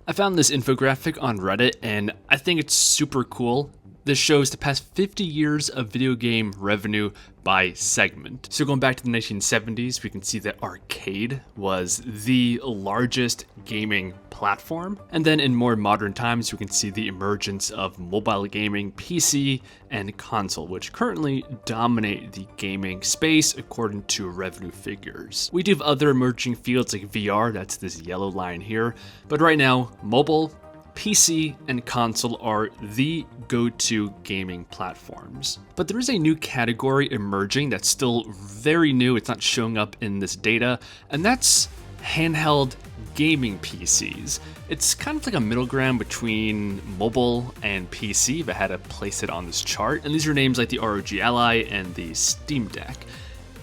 I found this infographic on Reddit and I think it's super cool. This shows the past 50 years of video game revenue by segment. So going back to the 1970s, we can see that arcade was the largest gaming platform. And then in more modern times, we can see the emergence of mobile gaming, PC, and console, which currently dominate the gaming space according to revenue figures. We do have other emerging fields like VR, that's this yellow line here. But right now, mobile, PC, and console are the go-to gaming platforms. But there is a new category emerging that's still very new, it's not showing up in this data, and that's handheld gaming PCs. It's kind of like a middle ground between mobile and PC if I had to place it on this chart. And these are names like the ROG Ally and the Steam Deck.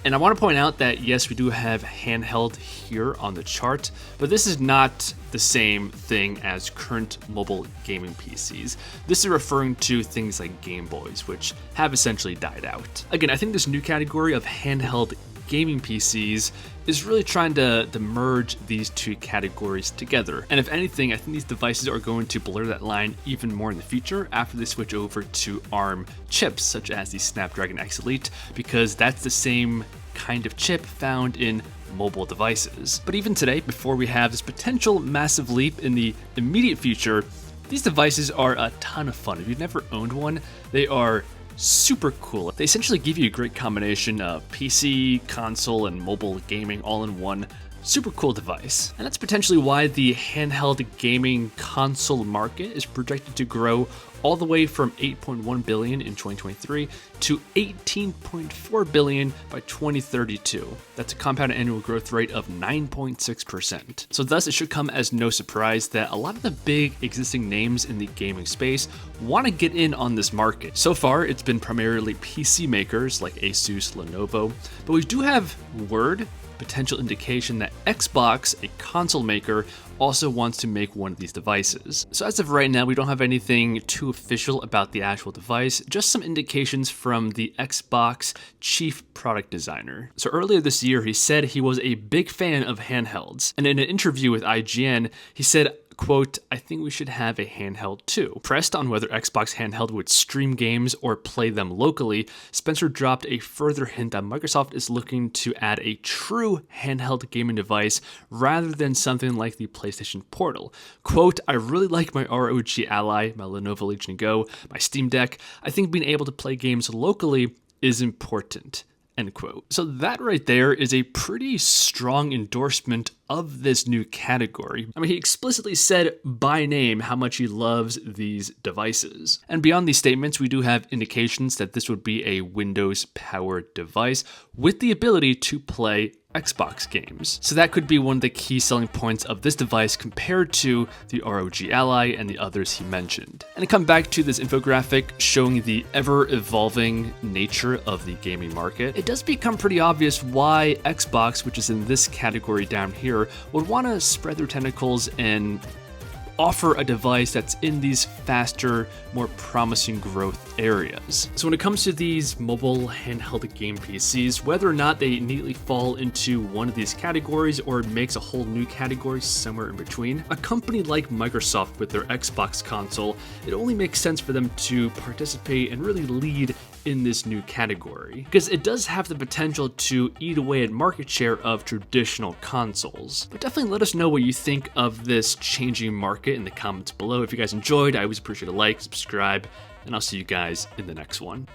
And I want to point out that yes, we do have handheld here on the chart, but this is not the same thing as current mobile gaming PCs. This is referring to things like Game Boys, which have essentially died out. Again, I think this new category of handheld gaming PCs is really trying to merge these two categories together. And if anything, I think these devices are going to blur that line even more in the future after they switch over to ARM chips, such as the Snapdragon X Elite, because that's the same kind of chip found in mobile devices. But even today, before we have this potential massive leap in the immediate future, these devices are a ton of fun. If you've never owned one, they are super cool. They essentially give you a great combination of PC, console, and mobile gaming all in one super cool device. And that's potentially why the handheld gaming console market is projected to grow all the way from 8.1 billion in 2023 to 18.4 billion by 2032. That's a compound annual growth rate of 9.6%. So thus it should come as no surprise that a lot of the big existing names in the gaming space want to get in on this market. So far, it's been primarily PC makers like Asus, Lenovo, but we do have word, potential indication that Xbox, a console maker, also wants to make one of these devices. So as of right now, we don't have anything too official about the actual device, just some indications from the Xbox chief product designer. So earlier this year, he said he was a big fan of handhelds. And in an interview with IGN, he said, quote, "I think we should have a handheld too." Pressed on whether Xbox handheld would stream games or play them locally, Spencer dropped a further hint that Microsoft is looking to add a true handheld gaming device rather than something like the PlayStation Portal. Quote, "I really like my ROG Ally, my Lenovo Legion Go, my Steam Deck. I think being able to play games locally is important." End quote. So that right there is a pretty strong endorsement of this new category. I mean, he explicitly said by name how much he loves these devices. And beyond these statements, we do have indications that this would be a Windows-powered device with the ability to play Xbox games. So that could be one of the key selling points of this device compared to the ROG Ally and the others he mentioned. And to come back to this infographic showing the ever-evolving nature of the gaming market, it does become pretty obvious why Xbox, which is in this category down here, would want to spread their tentacles and offer a device that's in these faster, more promising growth areas. So when it comes to these mobile handheld game PCs, whether or not they neatly fall into one of these categories or makes a whole new category somewhere in between, a company like Microsoft with their Xbox console, it only makes sense for them to participate and really lead in this new category, because it does have the potential to eat away at market share of traditional consoles. But definitely let us know what you think of this changing market in the comments below. If you guys enjoyed, I always appreciate a like, subscribe, and I'll see you guys in the next one.